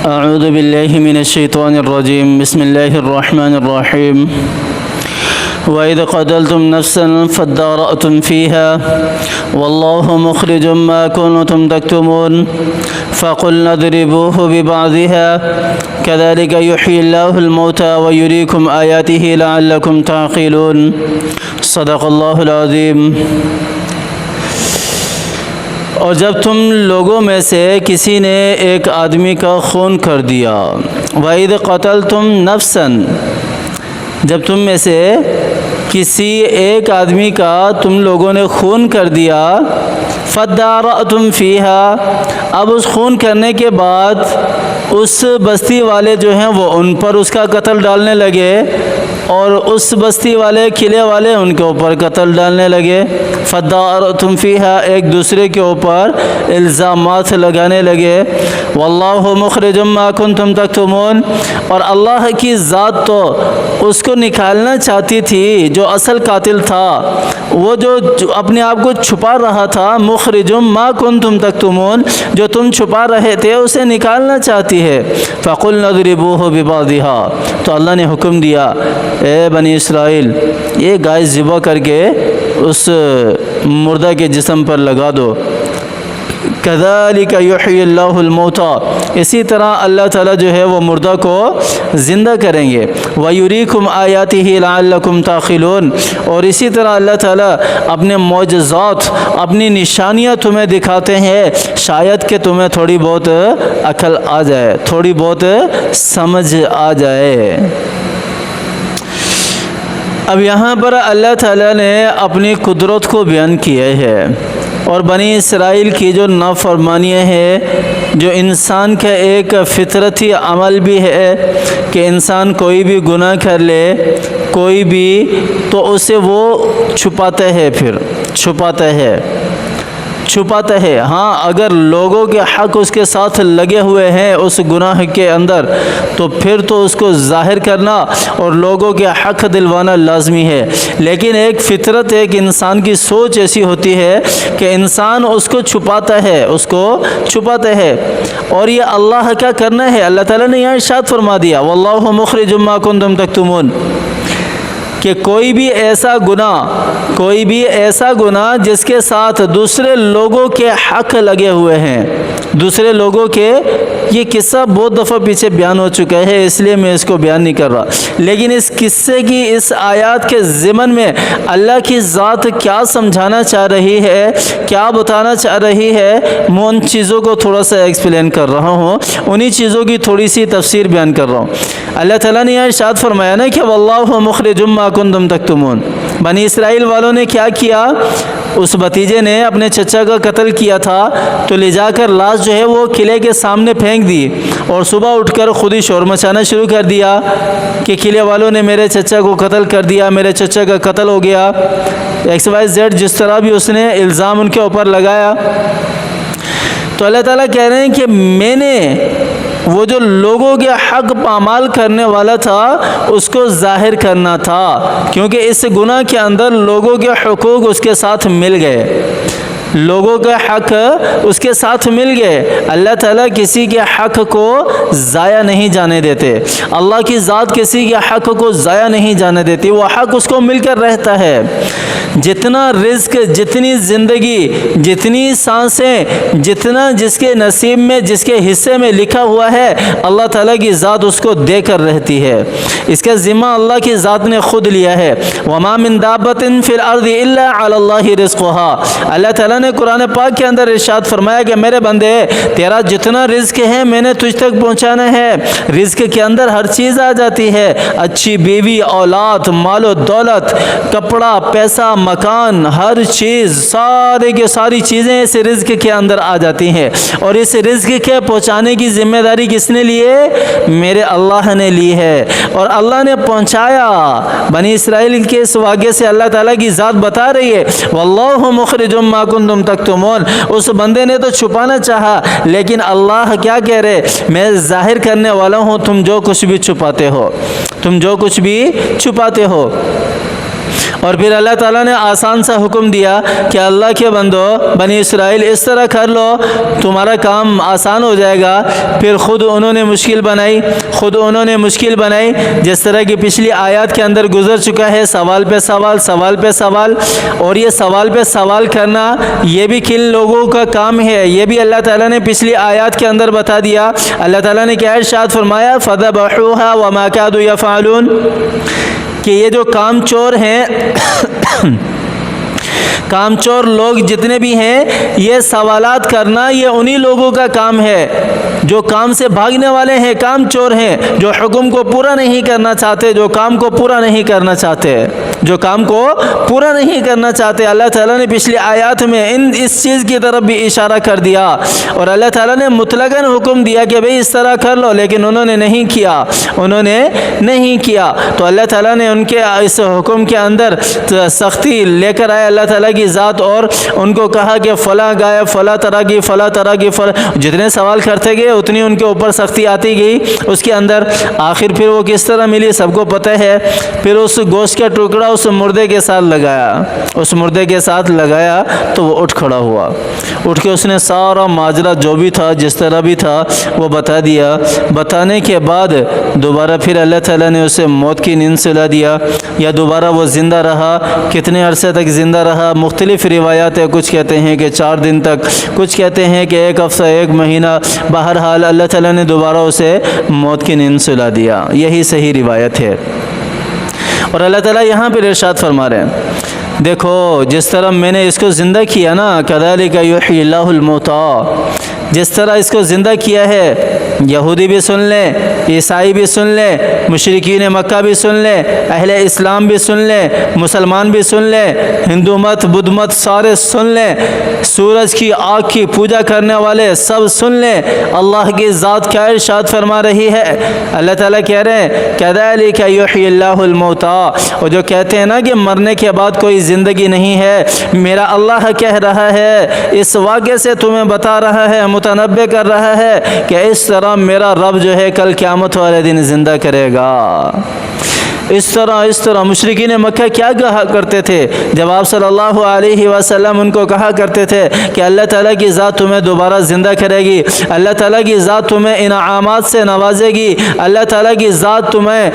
أعوذ بالله من الشيطان الرجيم بسم الله الرحمن الرحيم وإذ قتلتم نفسا فادارأتم فيها والله مخرج ما كنتم تكتمون فقلنا اضربوه ببعضها كذلك يحيي الله الموتى ويريكم آياته لعلكم تعقلون صدق الله العظيم۔ اور جب تم لوگوں میں سے کسی نے ایک آدمی کا خون کر دیا، وَإِذْ قَتَلْتُمْ نَفْسًا، جب تم میں سے کسی ایک آدمی کا تم لوگوں نے خون کر دیا، فَادَّارَأْتُمْ فِيهَا، اب اس خون کرنے کے بعد اس بستی والے جو ہیں وہ ان پر اس کا قتل ڈالنے لگے، اور اس بستی والے قلعے والے ان کے اوپر قتل ڈالنے لگے۔ فَادَّارَأْتُمْ فِيهَا، ایک دوسرے کے اوپر الزامات لگانے لگے۔ وَاللَّهُ مُخْرِجٌ مَا كُنْتُمْ تَكْتُمُونَ، اور اللہ کی ذات تو اس کو نکالنا چاہتی تھی جو اصل قاتل تھا، وہ جو اپنے آپ کو چھپا رہا تھا، مُخْرِجٌ مَا كُنْتُمْ تَكْتُمُونَ، جو تم چھپا رہے تھے اسے نکالنا چاہتی ہے۔ فَقُلْنَا اضْرِبُوهُ بِبَعْضِهَا، تو اللہ نے حکم دیا، اے بنی اسرائیل، یہ گائے ذبح کر کے اس مردہ کے جسم پر لگا دو۔ كَذَلِكَ يُحْيِي اللَّهُ الْمَوْتَى، اسی طرح اللہ تعالیٰ جو ہے وہ مردہ کو زندہ کریں گے۔ وَيُرِيكُمْ آيَاتِهِ لَعَلَّكُمْ تَعْقِلُونَ، اور اسی طرح اللہ تعالیٰ اپنے معجزات، اپنی نشانیاں تمہیں دکھاتے ہیں، شاید کہ تمہیں تھوڑی بہت عقل آ جائے، تھوڑی بہت سمجھ آ جائے۔ اب یہاں پر اللہ تعالیٰ نے اپنی قدرت کو بیان کیا ہے، اور بنی اسرائیل کی جو نافرمانیاں ہیں، جو انسان کا ایک فطرتی عمل بھی ہے کہ انسان کوئی بھی گناہ کر لے، کوئی بھی، تو اسے وہ چھپاتا ہے، پھر چھپاتا ہے۔ ہاں، اگر لوگوں کے حق اس کے ساتھ لگے ہوئے ہیں اس گناہ کے اندر، تو پھر تو اس کو ظاہر کرنا اور لوگوں کے حق دلوانا لازمی ہے، لیکن ایک فطرت، ایک انسان کی سوچ ایسی ہوتی ہے کہ انسان اس کو چھپاتا ہے، اور یہ اللہ کا کرنا ہے۔ اللہ تعالیٰ نے یہاں ارشاد فرما دیا، وَاللَّهُ مُخْرِجٌ مَا كُنْتُمْ تَكْتُمُونَ، کہ کوئی بھی ایسا گناہ جس کے ساتھ دوسرے لوگوں کے حق لگے ہوئے ہیں، دوسرے لوگوں کے، یہ قصہ بہت دفعہ پیچھے بیان ہو چکا ہے، اس لیے میں اس کو بیان نہیں کر رہا، لیکن اس قصے کی، اس آیات کے ضمن میں اللہ کی ذات کیا سمجھانا چاہ رہی ہے، کیا بتانا چاہ رہی ہے، میں ان چیزوں کو تھوڑا سا ایکسپلین کر رہا ہوں، انہی چیزوں کی تھوڑی سی تفسیر بیان کر رہا ہوں۔ اللہ تعالیٰ نے یہاں ارشاد فرمایا نا کہ وَاللَّهُ مُخْرِجٌ مَا كُنْتُمْ تَكْتُمُونَ، بنی اسرائیل والوں نے کیا کیا، اس بھتیجے نے اپنے چچا کا قتل کیا تھا، تو لے جا کر لاش جو ہے وہ قلعے کے سامنے پھینک دی، اور صبح اٹھ کر خود ہی شور مچانا شروع کر دیا کہ قلعے والوں نے میرے چچا کو قتل کر دیا، میرے چچا کا قتل ہو گیا، XYZ جس طرح بھی اس نے الزام ان کے اوپر لگایا۔ تو اللہ تعالیٰ کہہ رہے ہیں کہ میں نے وہ جو لوگوں کے حق پامال کرنے والا تھا اس کو ظاہر کرنا تھا، کیونکہ اس گناہ کے اندر لوگوں کے حقوق اس کے ساتھ مل گئے، لوگوں کے حق اس کے ساتھ مل گئے۔ اللہ تعالیٰ کسی کے حق کو ضائع نہیں جانے دیتے، اللہ کی ذات کسی کے حق کو ضائع نہیں جانے دیتی، وہ حق اس کو مل کر رہتا ہے۔ جتنا رزق، جتنی زندگی، جتنی سانسیں، جتنا جس کے نصیب میں، جس کے حصے میں لکھا ہوا ہے، اللہ تعالیٰ کی ذات اس کو دے کر رہتی ہے، اس کا ذمہ اللہ کی ذات نے خود لیا ہے۔ وَمَا مِن دَابَّةٍ فِي الْأَرْضِ إِلَّا عَلَى اللَّهِ رِزْقُهَا، اللہ تعالیٰ نے قرآن پاک کے اندر ارشاد فرمایا کہ میرے بندے، تیرا جتنا رزق ہے میں نے تجھ تک پہنچانا ہے۔ رزق کے اندر ہر چیز آ جاتی ہے، اچھی بیوی، اولاد، مال و دولت، کپڑا، پیسہ، مکان، ہر چیز، سارے کے ساری چیزیں اس رزق کے اندر آ جاتی ہیں، اور اس رزق کے پہنچانے کی ذمہ داری کس نے لی ہے؟ میرے اللہ نے لی ہے، اور اللہ نے پہنچایا۔ بنی اسرائیل کے اس واقعے سے اللہ تعالیٰ کی ذات بتا رہی ہے، وَاللَّهُ مُخْرِجٌ مَا كُنْتُمْ تَكْتُمُونَ، اس بندے نے تو چھپانا چاہا، لیکن اللہ کیا کہہ رہے؟ میں ظاہر کرنے والا ہوں تم جو کچھ بھی چھپاتے ہو، اور پھر اللہ تعالیٰ نے آسان سا حکم دیا کہ اللہ کے بندو بنی اسرائیل اس طرح کر لو تمہارا کام آسان ہو جائے گا۔ پھر خود انہوں نے مشکل بنائی جس طرح کی پچھلی آیات کے اندر گزر چکا ہے، سوال پہ سوال، اور یہ سوال پہ سوال کرنا یہ بھی کن لوگوں کا کام ہے، یہ بھی اللہ تعالیٰ نے پچھلی آیات کے اندر بتا دیا۔ اللہ تعالیٰ نے کیا ارشاد فرمایا، فَذَبَحُوهَا وَمَا كَادُوا يَفْعَلُونَ، کہ یہ جو کام چور ہیں کام چور لوگ جتنے بھی ہیں، یہ سوالات کرنا یہ انہی لوگوں کا کام ہے جو کام سے بھاگنے والے ہیں، کام چور ہیں، جو حکم کو پورا نہیں کرنا چاہتے، جو کام کو پورا نہیں کرنا چاہتے۔ اللہ تعالیٰ نے پچھلی آیات میں اس چیز کی طرف بھی اشارہ کر دیا، اور اللہ تعالیٰ نے مطلقاً حکم دیا کہ بھئی اس طرح کر لو، لیکن انہوں نے نہیں کیا۔ تو اللہ تعالیٰ نے ان کے اس حکم کے اندر سختی لے کر آئے اللہ تعالیٰ کی ذات، اور ان کو کہا کہ فلاں گائے فلاں طرح کی جتنے سوال کرتے گئے اتنی ان کے اوپر سختی آتی گئی۔ اس کے اندر آخر پھر وہ کس طرح ملی سب کو پتہ ہے۔ پھر اس گوشت کا ٹکڑا اس مردے کے ساتھ لگایا تو وہ اٹھ کھڑا ہوا، اٹھ کے اس نے سارا ماجرا جو بھی تھا جس طرح بھی تھا وہ بتا دیا۔ بتانے کے بعد دوبارہ پھر اللہ تعالیٰ نے اسے موت کی نیند سلا دیا، یا دوبارہ وہ زندہ رہا۔ کتنے عرصے تک زندہ رہا مختلف روایات ہے، کچھ کہتے ہیں کہ 4 دن تک، کچھ کہتے ہیں کہ 1 ہفتہ 1 مہینہ، بہرحال اللہ تعالیٰ نے دوبارہ اسے موت کی نیند سلا دیا، یہی صحیح روایت ہے۔ اور اللہ تعالیٰ یہاں پہ ارشاد فرما رہے ہیں، دیکھو جس طرح میں نے اس کو زندہ کیا نا، کذالک یحیی اللہ الموتى، جس طرح اس کو زندہ کیا ہے، یہودی بھی سن لیں، عیسائی بھی سن لیں، مشرکین مکہ بھی سن لیں، اہل اسلام بھی سن لیں، مسلمان بھی سن لیں، ہندو مت بدھ مت سارے سن لیں، سورج کی آگ کی پوجا کرنے والے سب سن لیں، اللہ کی ذات کیا ارشاد فرما رہی ہے۔ اللہ تعالیٰ کہہ رہے ہیں کذالک یحیی اللہ الموتى، اور جو کہتے ہیں نا کہ مرنے کے بعد کوئی زندگی نہیں ہے، میرا اللہ کہہ رہا ہے، اس واقعے سے تمہیں بتا رہا ہے، متنبع کر رہا ہے کہ اس طرح میرا رب جو ہے کل قیامت والے دن زندہ کرے گا۔ اس طرح مشرکین مکہ کیا کہا کرتے تھے جب آپ صلی اللہ علیہ وسلم ان کو کہا کرتے تھے کہ اللہ تعالیٰ کی ذات تمہیں دوبارہ زندہ کرے گی، اللہ تعالیٰ کی ذات تمہیں انعامات سے نوازے گی، اللہ تعالیٰ کی ذات تمہیں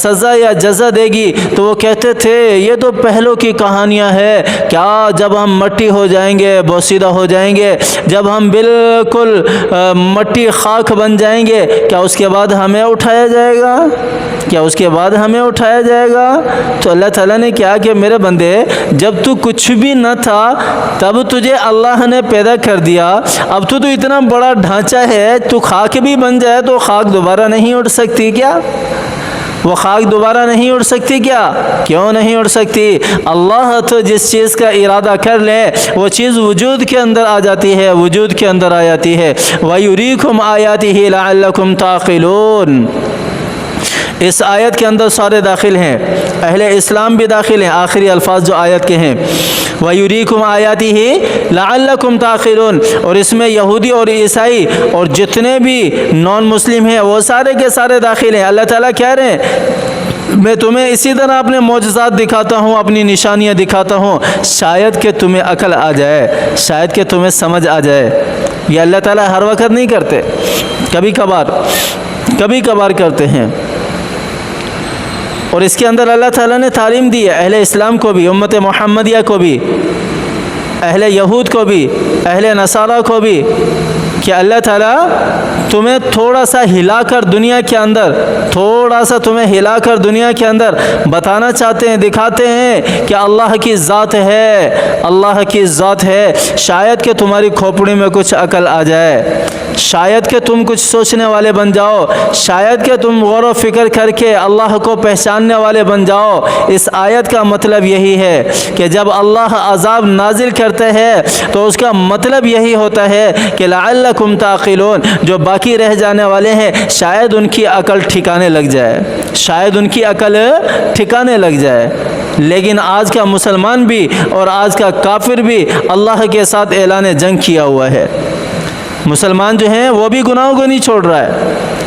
سزا یا جزا دے گی، تو وہ کہتے تھے یہ تو پہلو کی کہانیاں ہے، کیا جب ہم مٹی ہو جائیں گے، بوسیدہ ہو جائیں گے، جب ہم بالکل مٹی خاک بن جائیں گے، کیا اس کے بعد ہمیں اٹھایا جائے گا؟ تو اللہ تعالیٰ نے کیا کہ میرے بندے جب تو کچھ بھی نہ تھا تب تجھے اللہ نے پیدا کر دیا، اب تو اتنا بڑا ڈھانچہ ہے، تو خاک بھی بن جائے تو خاک دوبارہ نہیں اٹھ سکتی کیا؟ وہ خاک دوبارہ نہیں اٹھ سکتی کیا؟ کیوں نہیں اٹھ سکتی؟ اللہ تو جس چیز کا ارادہ کر لے وہ چیز وجود کے اندر آ جاتی ہے، وَيُرِيكُمْ آيَاتِهِ لَعَلَّكُمْ تَعْقِلُونَ۔ اس آیت کے اندر سارے داخل ہیں، اہل اسلام بھی داخل ہیں، آخری الفاظ جو آیت کے ہیں وَيُرِيكُمْ آيَاتِهِ لَعَلَّكُمْ تَعْقِلُونَ، اور اس میں یہودی اور عیسائی اور جتنے بھی نان مسلم ہیں وہ سارے کے سارے داخل ہیں۔ اللہ تعالیٰ کہہ رہے ہیں میں تمہیں اسی طرح اپنے معجزات دکھاتا ہوں، اپنی نشانیاں دکھاتا ہوں، شاید کہ تمہیں عقل آ جائے، شاید کہ تمہیں سمجھ آ جائے۔ یہ اللہ تعالیٰ ہر وقت نہیں کرتے، کبھی کبھار کرتے ہیں۔ اور اس کے اندر اللہ تعالیٰ نے تعلیم دی ہے اہل اسلام کو بھی، امت محمدیہ کو بھی، اہل یہود کو بھی، اہل نصارہ کو بھی، کہ اللہ تعالیٰ تمہیں تھوڑا سا ہلا کر دنیا کے اندر بتانا چاہتے ہیں، دکھاتے ہیں کہ اللہ کی ذات ہے، شاید کہ تمہاری کھوپڑی میں کچھ عقل آ جائے، شاید کہ تم کچھ سوچنے والے بن جاؤ، شاید کہ تم غور و فکر کر کے اللہ کو پہچاننے والے بن جاؤ۔ اس آیت کا مطلب یہی ہے کہ جب اللہ عذاب نازل کرتا ہے تو اس کا مطلب یہی ہوتا ہے کہ لعلکم تعقلون، جو باقی رہ جانے والے ہیں شاید ان کی عقل ٹھکانے لگ جائے، لیکن آج کا مسلمان بھی اور آج کا کافر بھی اللہ کے ساتھ اعلان جنگ کیا ہوا ہے۔ مسلمان جو ہیں وہ بھی گناہوں کو نہیں چھوڑ رہا ہے،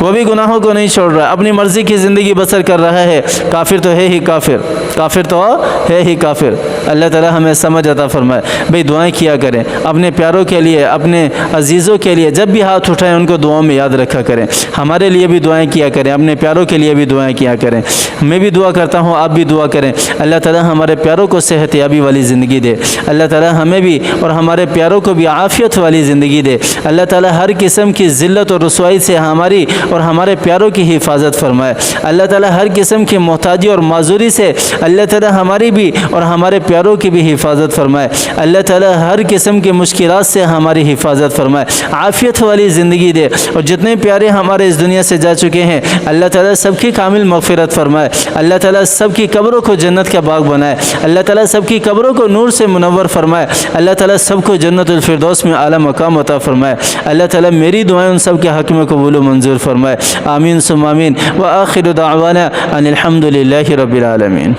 وہ بھی گناہوں کو نہیں چھوڑ رہا، اپنی مرضی کی زندگی بسر کر رہا ہے، کافر تو ہے ہی کافر، کافر تو ہے ہی کافر۔ اللہ تعالی ہمیں سمجھ عطا فرمائے۔ بھئی دعائیں کیا کریں اپنے پیاروں کے لیے، اپنے عزیزوں کے لیے، جب بھی ہاتھ اٹھائیں ان کو دعاؤں میں یاد رکھا کریں۔ ہمارے لیے بھی دعائیں کیا کریں، اپنے پیاروں کے لیے بھی دعائیں کیا کریں۔ میں بھی دعا کرتا ہوں، آپ بھی دعا کریں، اللہ تعالی ہمارے پیاروں کو صحت یابی والی زندگی دے، اللہ تعالی ہمیں بھی اور ہمارے پیاروں کو بھی عافیت والی زندگی دے، اللہ تعالی ہر قسم کی ذلت اور رسوائی سے ہماری اور ہمارے پیاروں کی حفاظت فرمائے، اللہ تعالی ہر قسم کی محتاجی اور معذوری سے اللہ تعالی ہماری بھی اور ہمارے پیاروں کی بھی حفاظت فرمائے، اللہ تعالی ہر قسم کی مشکلات سے ہماری حفاظت فرمائے، عافیت والی زندگی دے، اور جتنے پیارے ہمارے اس دنیا سے جا چکے ہیں اللہ تعالی سب کی کامل مغفرت فرمائے، اللہ تعالی سب کی قبروں کو جنت کا باغ بنائے، اللہ تعالی سب کی قبروں کو نور سے منور فرمائے، اللہ تعالی سب کو جنت الفردوس میں اعلیٰ مقام عطا فرمائے، اللہ تعالی میری دعائیں ان سب کے حق میں قبول و منظور فرمائے، آمین ثم آمین، وآخر دعوانا ان الحمد للہ رب العالمین۔